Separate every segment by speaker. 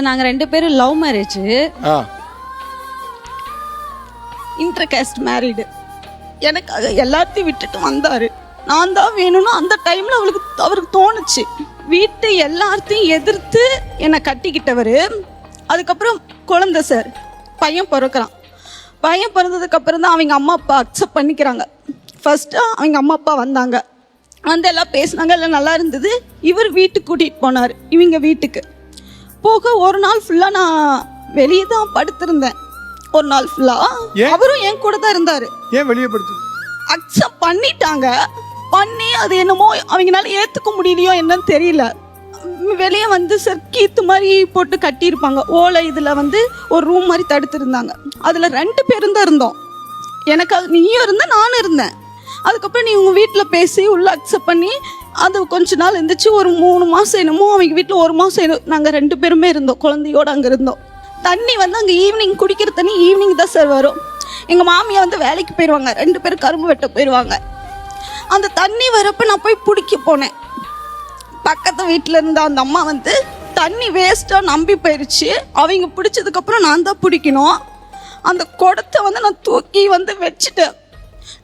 Speaker 1: நாங்க 2 பேரும் love marriage, inter cost married. எனக்கு எல்லாத்தையும் விட்டுட்டு வந்தாரு. நான் தான் வேணும்னு அந்த டைம்ல அவருக்கு தோணுச்சு. வீட்டு எல்லாத்தையும் எதிர்த்து என்னை கட்டிக்கிட்டவர். அதுக்கப்புறம் குழந்தை சார், பையன் பிறக்கிறான். பையன் பிறந்ததுக்கு அப்புறம் தான் அவங்க அம்மா அப்பா அக்செப்ட் பண்ணிக்கிறாங்க. ஃபர்ஸ்ட் அவங்க அம்மா அப்பா வந்தாங்க, வந்து எல்லாம் பேசினாங்க, எல்லாம் நல்லா இருந்தது. இவர் வீட்டுக்கு கூட்டிகிட்டு போனார். இவங்க வீட்டுக்கு போக ஒரு நாள் ஃபுல்லாக நான் வெளியே தான் படுத்திருந்தேன். ஒரு நாள் ஃபுல்லாக அவரும் என் கூட தான் இருந்தார்.
Speaker 2: ஏன் வெளியே படுத்து?
Speaker 1: அக்செப்ட் பண்ணிட்டாங்க. பண்ணி அது என்னமோ அவங்களால ஏற்றுக்க முடியலையோ என்னன்னு தெரியல. வெளியே வந்து சார் கீத்து மாதிரி போட்டு கட்டியிருப்பாங்க. ஓலை இதில் வந்து ஒரு ரூம் மாதிரி தடுத்துருந்தாங்க. அதில் 2 பேரும் தான் இருந்தோம். எனக்கு அது நீயும் இருந்த நானும் இருந்தேன். அதுக்கப்புறம் நீ உங்கள் வீட்டில் பேசி உள்ளே அக்செப்ட் பண்ணி அது கொஞ்ச நாள் இருந்துச்சு. ஒரு 3 மாதம் என்னமோ அவங்க வீட்டில் 1 மாதம் நாங்கள் 2 பேருமே இருந்தோம், குழந்தையோடு அங்கே இருந்தோம். தண்ணி வந்து அங்கே ஈவினிங் குடிக்கிற தண்ணி ஈவினிங் தான் சார் வரும். எங்கள் மாமியை வந்து வேலைக்கு போயிடுவாங்க, 2 பேரும் கரும்பு வெட்ட போயிடுவாங்க. அந்த தண்ணி வரப்போ நான் போய் பிடிக்க போனேன். பக்கத்து வீட்டில் இருந்த அந்த அம்மா வந்து தண்ணி வேஸ்ட்டாக நம்பி போயிடுச்சு. அவங்க பிடிச்சதுக்கப்புறம் நான் தான் பிடிக்கணும். அந்த குடத்தை வந்து நான் தூக்கி வந்து வச்சுட்டேன்.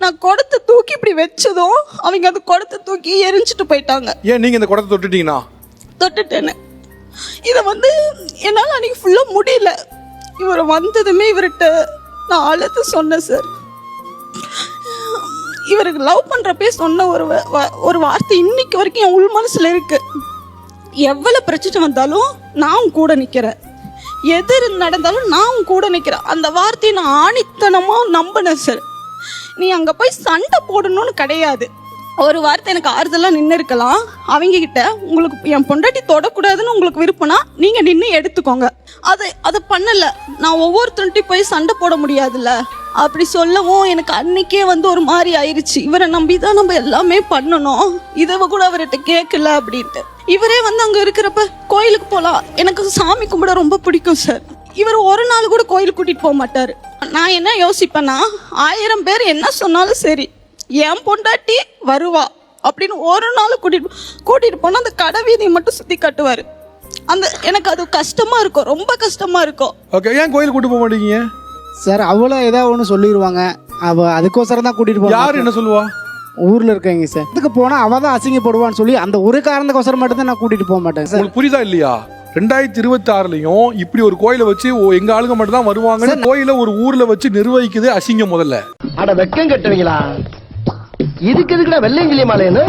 Speaker 1: நான் குடத்தை தூக்கி இப்படி வச்சதும் அவங்க அந்த குடத்தை தூக்கி எரிஞ்சிட்டு போயிட்டாங்க.
Speaker 2: ஏன் நீங்கள் இந்த குடத்தை தொட்டுட்டீங்கன்னா?
Speaker 1: தொட்டுட்டேன்னு இதை வந்து என்னால் அன்றைக்கி ஃபுல்லாக முடியல. இவர் வந்ததுமே இவர்கிட்ட நான் அழுது சொன்னேன் சார். இவருக்கு லவ் பண்ணுறப்பே சொன்ன ஒரு வார்த்தை இன்னைக்கு வரைக்கும் என் உள் மனசில் இருக்கு. எவ்வளோ பிரச்சனை வந்தாலும் நான் கூட நிற்கிறேன், எது நடந்தாலும் நான் கூட நிற்கிறேன். அந்த வார்த்தையை நான் ஆணித்தனமாக நம்பினேன் சார். நீ அங்கே போய் சண்டை போடணும்னு கிடையாது. ஒரு வார்த்தை எனக்கு ஆறுதலாக நின்று இருக்கலாம். அவங்க கிட்ட உங்களுக்கு என் பொண்டாட்டி தொடக்கூடாதுன்னு உங்களுக்கு விருப்பம்னா நீங்கள் நின்று எடுத்துக்கோங்க. அதை பண்ணலை. நான் ஒவ்வொருத்தருட்டையும் போய் சண்டை போட முடியாதுல்ல. அப்படி சொல்லவும் எனக்கு அன்னைக்கே வந்து ஒரு மாதிரி ஆயிடுச்சு. இவரை நம்பி தான் நம்ம எல்லாமே பண்ணணும், இதை கூட அவர்கிட்ட கேட்கல அப்படின்ட்டு. இவரே வந்து அங்கே இருக்கிறப்ப கோயிலுக்கு போகலாம், எனக்கு சாமி கும்பிட ரொம்ப பிடிக்கும் சார். இவர் ஒரு நாள் கூட கோயிலுக்கு கூட்டிகிட்டு போக மாட்டார். நான் என்ன யோசிப்பேன்னா, 1000 பேர் என்ன சொன்னாலும் சரி, என் பொண்டாட்டி வருவா அப்படின்னு ஒரு நாள் கூட்டிகிட்டு போனால் அந்த கடை வீதியை மட்டும் சுற்றி காட்டுவார். எனக்கு அது கஷ்டமாக இருக்கும், ரொம்ப கஷ்டமாக இருக்கும்.
Speaker 2: ஓகே, ஏன் கோயிலுக்கு கூட்டு போக மாட்டீங்க
Speaker 3: சார்? அவ்வளோ ஏதாவது ஒன்று சொல்லிடுவாங்க. அதுக்கோசரம் தான் கூட்டிகிட்டு போவாங்க.
Speaker 2: யார் என்ன சொல்லுவா?
Speaker 3: ஊரில் இருக்காங்க சார். இதுக்கு போனால் அவள் தான் அசிங்கப்படுவான்னு சொல்லி அந்த ஒரு காரணத்துக்கோசரம் மட்டும்தான் நான் கூட்டிகிட்டு போக மாட்டேன் சார்.
Speaker 2: உங்களுக்கு புரியுதா இல்லையா? 2026லயும் இப்படி ஒரு கோயிலை வச்சு எங்க ஆளுங்க மட்டும் தான் வருவாங்க. கோயில ஒரு ஊர்ல வச்சு நிர்வகிக்குது அசிங்கம் முதல்ல.
Speaker 4: அட வெக்கம் கட்டுவீங்களா? இதுக்கு எதுக்குடா வெள்ளையங்கிலி மாலைன்னு?